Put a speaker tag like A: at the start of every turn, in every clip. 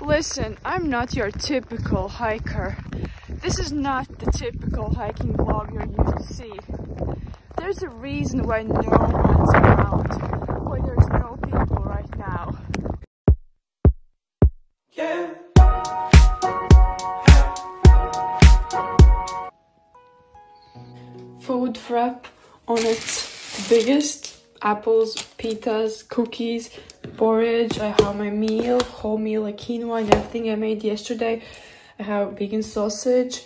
A: Listen, I'm not your typical hiker. This is not the typical hiking vlog you're used to see. There's a reason why no one's around, why there's no people right now. Yeah. Food wrap on its biggest. Apples, pitas, cookies, porridge. I have my meal, whole meal, like quinoa and everything I made yesterday. I have vegan sausage.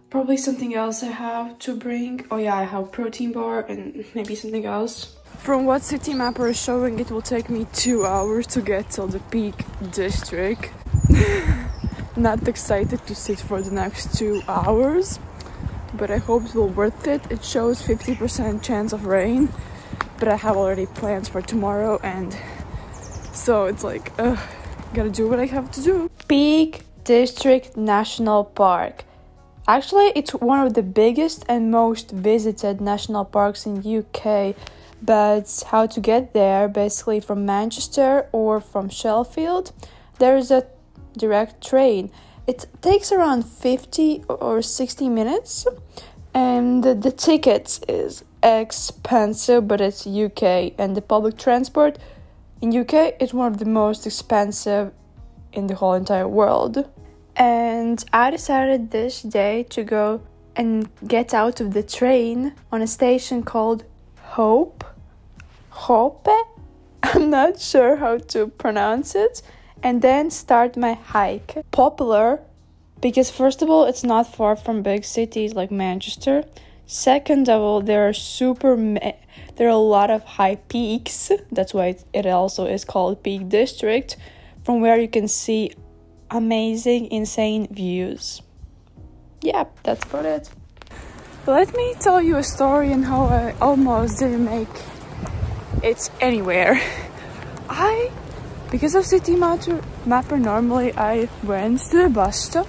A: Probably something else I have to bring. Oh yeah, I have protein bar and maybe something else. From what city mapper is showing, it will take me 2 hours to get till the Peak District. Not excited to sit for the next 2 hours, but I hope it will be worth it. It shows 50% chance of rain, but I have already plans for tomorrow, and so it's like, gotta do what I have to do. Peak District National Park. Actually, it's one of the biggest and most visited national parks in UK, but how to get there, basically from Manchester or from Sheffield, there is a direct train. It takes around 50 or 60 minutes, and the ticket is expensive, but it's UK, and the public transport in UK is one of the most expensive in the whole entire world. And I decided this day to go and get out of the train on a station called Hope. I'm not sure how to pronounce it, and then start my hike. Popular because first of all, it's not far from big cities like Manchester. Second of all, there are a lot of high peaks. That's why it also is called Peak District, from where you can see amazing, insane views. Yeah, that's about it. Let me tell you a story on how I almost didn't make it anywhere. Because of city mapper, normally I went to a bus stop.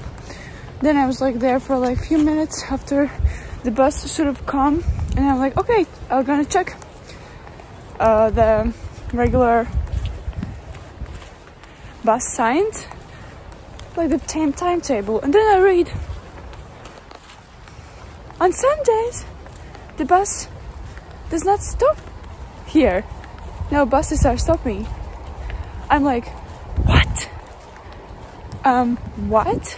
A: Then I was like there for like a few minutes after the bus should have come, and I'm like, okay, I'm gonna check the regular bus signs, like the timetable, and then I read on Sundays the bus does not stop here. No buses are stopping. I'm like, what? What?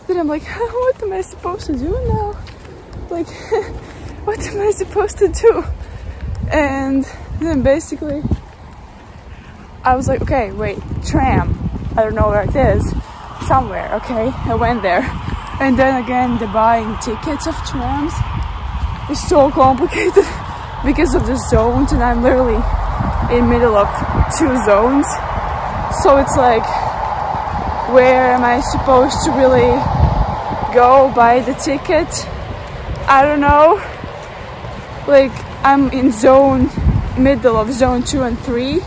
A: Then I'm like, what am I supposed to do now? Like, what am I supposed to do? And then basically I was like, okay, wait, tram, I don't know where it is, somewhere. Okay, I went there, and then again the buying tickets of trams is so complicated because of the zones, and I'm literally in middle of 2 zones, so it's like, where am I supposed to really go buy the ticket? I don't know. Like, I'm in middle of zone 2 and 3,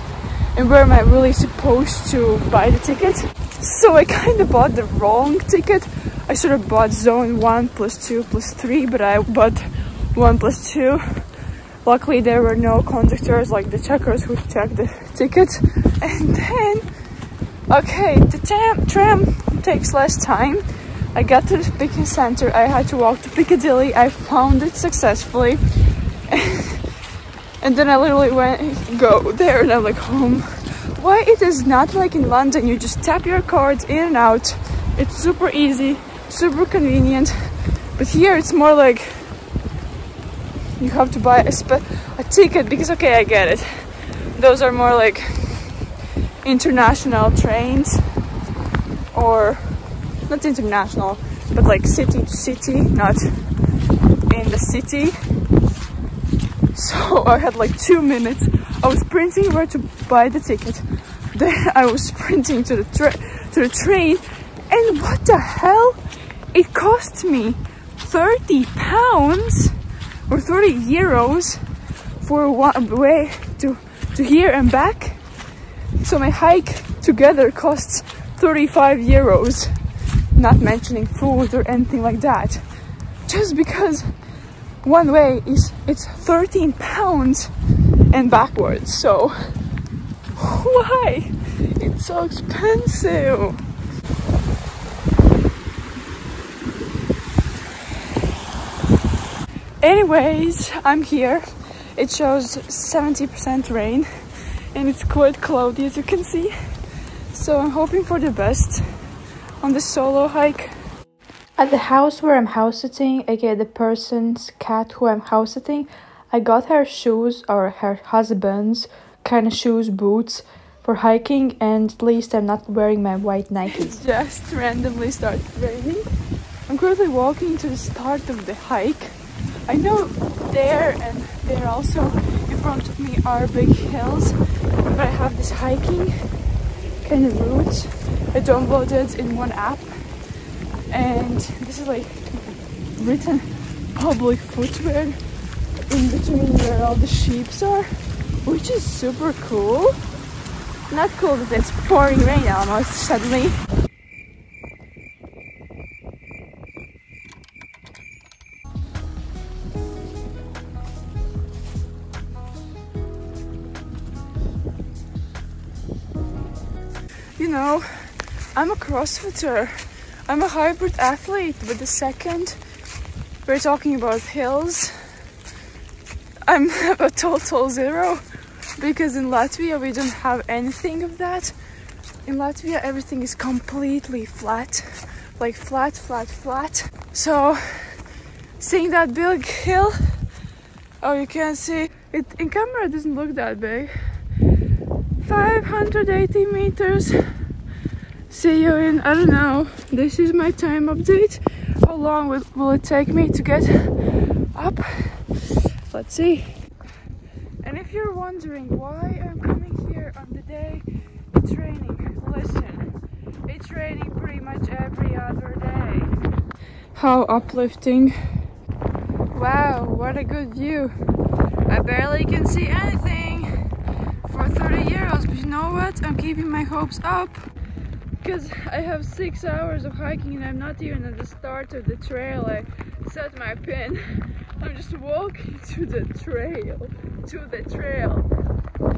A: and where am I really supposed to buy the ticket? So I kind of bought the wrong ticket. I should have bought zone 1 plus 2 plus 3, but I bought 1 plus 2. Luckily there were no conductors like the checkers who checked the ticket. And then, okay, the tram takes less time. I got to the picking center. I had to walk to Piccadilly. I found it successfully. And then I literally go there, and I'm like, home. Why it is not like in London, you just tap your cards in and out. It's super easy, super convenient. But here it's more like you have to buy a ticket, because okay, I get it. Those are more like international trains, or not international, but like city to city, not in the city. So I had like 2 minutes. I was sprinting where to buy the ticket. Then I was sprinting to the train, and what the hell? It cost me £30 or 30 euros for one way to here and back. So my hike together costs 35 euros, not mentioning food or anything like that. Just because one way it's £13 and backwards. So why? It's so expensive. Anyways, I'm here. It shows 70% rain and it's quite cloudy, as you can see. So I'm hoping for the best on the solo hike. At the house where I'm house sitting, aka the person's cat who I'm house sitting, I got her shoes, or her husband's kind of shoes, boots for hiking, and at least I'm not wearing my white Nikes. It just randomly started raining. I'm currently walking to the start of the hike. I know there and there also in front of me are big hills, but I have this hiking kind of route I downloaded in one app, and this is like written public footwear in between where all the sheep are, which is super cool. Not cool that it's pouring rain almost suddenly. You know, I'm a CrossFitter. I'm a hybrid athlete, but the second we're talking about hills, I'm a total zero, because in Latvia we don't have anything of that. In Latvia everything is completely flat, like flat. So seeing that big hill, oh, you can see it in camera, it doesn't look that big. 580 meters. See you in, I don't know, this is my time update. How long will it take me to get up? Let's see. And if you're wondering why I'm coming here on the day it's raining, listen, it's raining pretty much every other day. How uplifting. Wow, what a good view. I barely can see anything for 30 euros, but you know what? I'm keeping my hopes up, because I have 6 hours of hiking and I'm not even at the start of the trail. I set my pin. I'm just walking to the trail.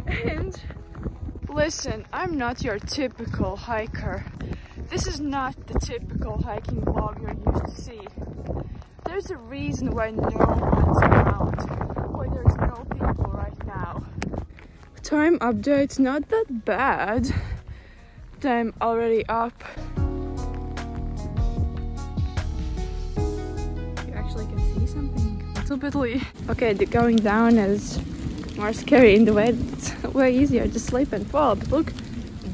A: And listen, I'm not your typical hiker. This is not the typical hiking vlog you're used to see. There's a reason why no one's around, why there's no people right now. Time update's not that bad. I'm already up. You actually can see something a little bit. Okay, the going down is more scary. In the way it's way easier to slip and fall. But look,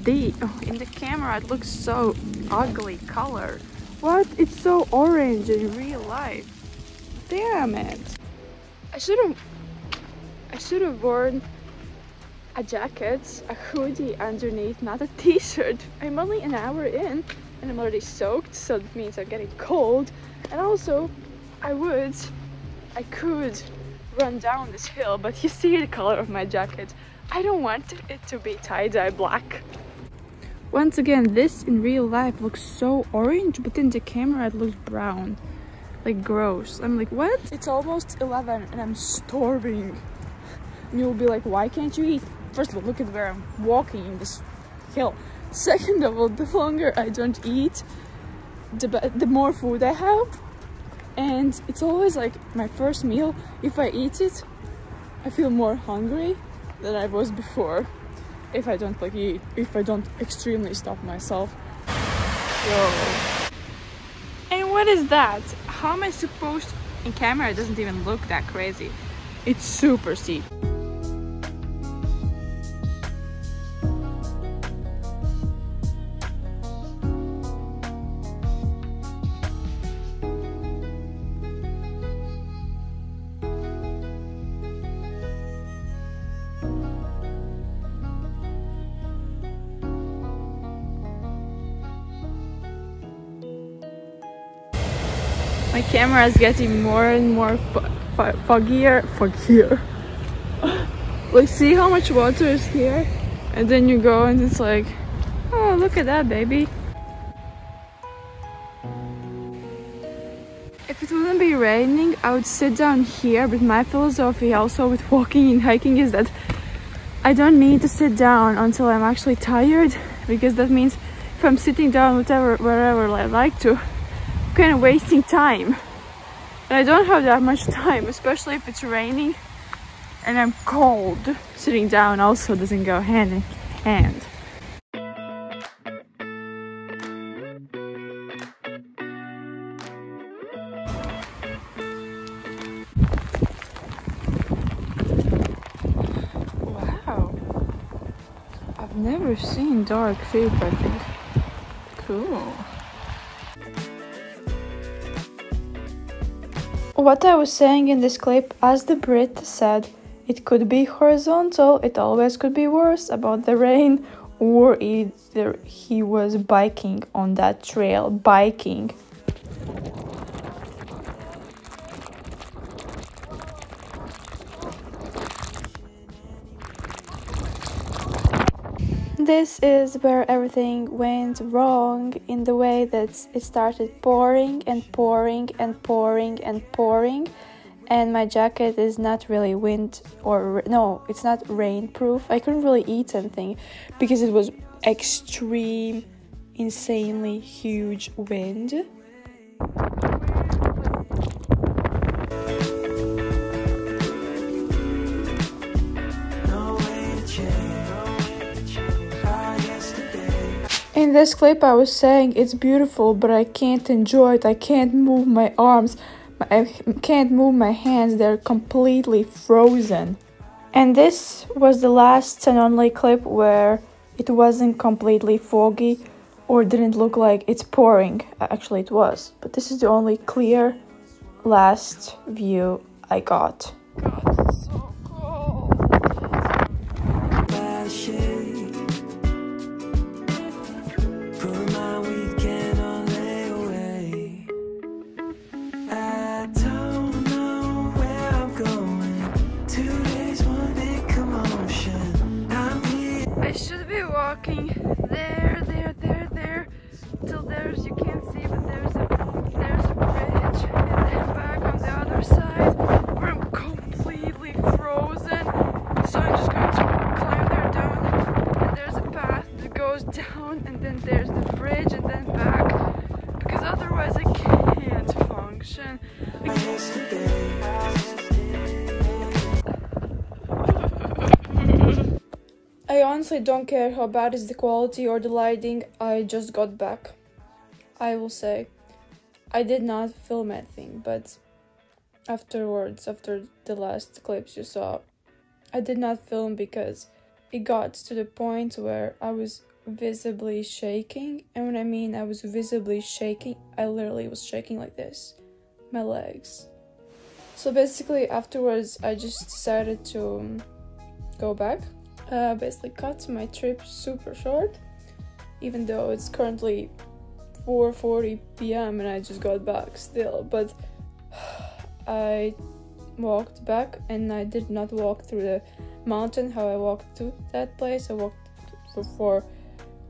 A: in the camera it looks so ugly color. What? It's so orange in real life. Damn it! I should have worn a jacket, a hoodie underneath, not a t-shirt. I'm only an hour in and I'm already soaked, so that means I'm getting cold. And also, I could run down this hill, but you see the color of my jacket. I don't want it to be tie-dye black. Once again, this in real life looks so orange, but in the camera it looks brown. Like gross. I'm like, what? It's almost 11 and I'm starving. And you'll be like, why can't you eat? First of all, look at where I'm walking in this hill. Second of all, the longer I don't eat, the more food I have. And it's always like my first meal, if I eat it, I feel more hungry than I was before. If I don't like eat, if I don't extremely stop myself. Whoa. And what is that? How am I supposed to... In camera it doesn't even look that crazy. It's super steep. My camera is getting more and more foggier. Like, see how much water is here? And then you go and it's like, oh, look at that, baby. If it wouldn't be raining, I would sit down here, but my philosophy also with walking and hiking is that I don't need to sit down until I'm actually tired, because that means if I'm sitting down wherever I like to, I'm kind of wasting time. And I don't have that much time, especially if it's raining and I'm cold. Sitting down also doesn't go hand in hand. Wow, I've never seen dark shape, I think. Cool. What I was saying in this clip, as the Brit said, it could be horizontal, it always could be worse about the rain, or either he was biking on that trail, biking. This is where everything went wrong, in the way that it started pouring and pouring and pouring and pouring, and my jacket is not really it's not rainproof. I couldn't really eat anything because it was extreme, insanely huge wind. In this clip I was saying it's beautiful, but I can't enjoy it. I can't move my arms, I can't move my hands, they're completely frozen. And this was the last and only clip where it wasn't completely foggy or didn't look like it's pouring. Actually it was, but this is the only clear last view I got. God, it's so cold. I should be walking there, till there's, you can't see, but there's a bridge, and then back on the other side where I'm completely frozen. So I'm just going to climb there down, and there's a path that goes down, and then there's the bridge, and then back, because otherwise I can't function. I honestly don't care how bad is the quality or the lighting. I just got back. I will say, I did not film anything, but afterwards, after the last clips you saw, I did not film because it got to the point where I was visibly shaking. And when I mean I was visibly shaking, I literally was shaking like this, my legs. So basically afterwards I just decided to go back. Basically cut my trip super short, even though it's currently 4:40 p.m. and I just got back still. But I walked back, and I did not walk through the mountain how I walked to that place. I walked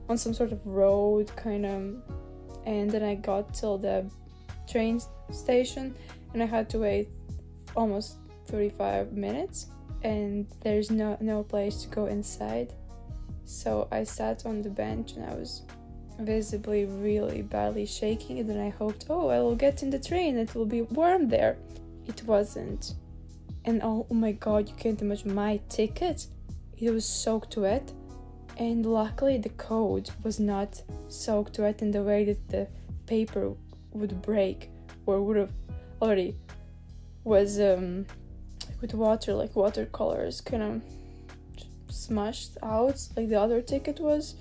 A: on some sort of road kind of, and then I got till the train station, and I had to wait almost 35 minutes. And there's no place to go inside, so I sat on the bench and I was visibly really badly shaking, and then I hoped, oh, I will get in the train, it will be warm there. It wasn't. And oh my god, you can't imagine, my ticket, it was soaked wet, and luckily the code was not soaked wet in the way that the paper would break, or would have already was with water, like watercolors kind of smashed out like the other ticket was.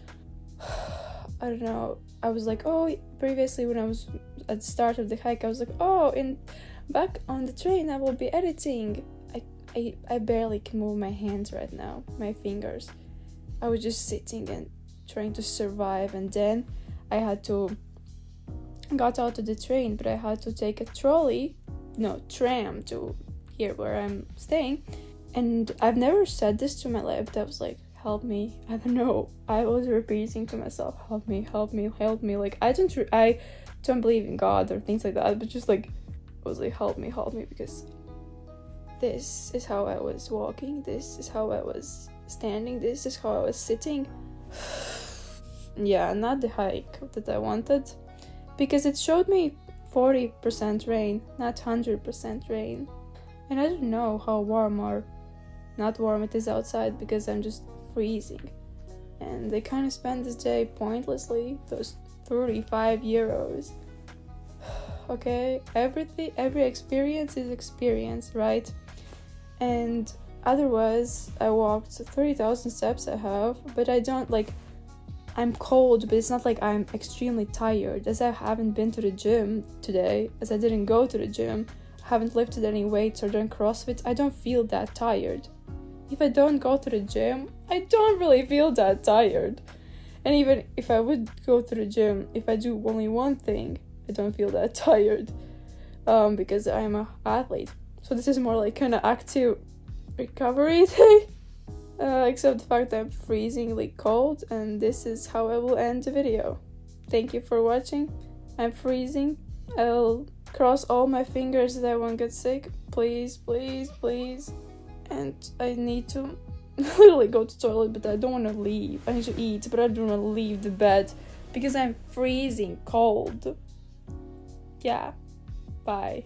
A: I don't know, I was like, oh, previously when I was at the start of the hike, I was like, oh, in back on the train I will be editing. I barely can move my hands right now, my fingers. I was just sitting and trying to survive, and then I had to got out of the train, but I had to take a tram to here where I'm staying. And I've never said this to my lab. That was like, help me. I don't know, I was repeating to myself, help me, help me, help me. Like I don't believe in God or things like that, but just like I was like, help me, because this is how I was walking, this is how I was standing. This is how I was sitting. Yeah, not the hike that I wanted, because it showed me 40% rain, not 100% rain. And I don't know how warm or not warm it is outside, because I'm just freezing. And they kind of spent this day pointlessly, those 35 euros. Okay, every experience is experience, right? And otherwise, I walked 30,000 steps I have, but I don't like, I'm cold, but it's not like I'm extremely tired, as I haven't been to the gym today, as I didn't go to the gym, haven't lifted any weights or done CrossFit. I don't feel that tired. If I don't go to the gym, I don't really feel that tired. And even if I would go to the gym, if I do only one thing, I don't feel that tired, because I'm an athlete. So this is more like kind of active recovery day. Except the fact that I'm freezingly cold, and this is how I will end the video. Thank you for watching. I'm freezing. I'll cross all my fingers that I won't get sick. Please, please, please. And I need to literally go to the toilet, but I don't want to leave. I need to eat, but I don't want to leave the bed because I'm freezing cold. Yeah. Bye.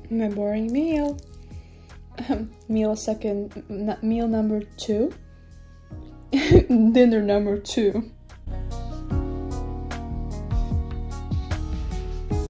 A: My boring meal. Meal number 2. Dinner number 2.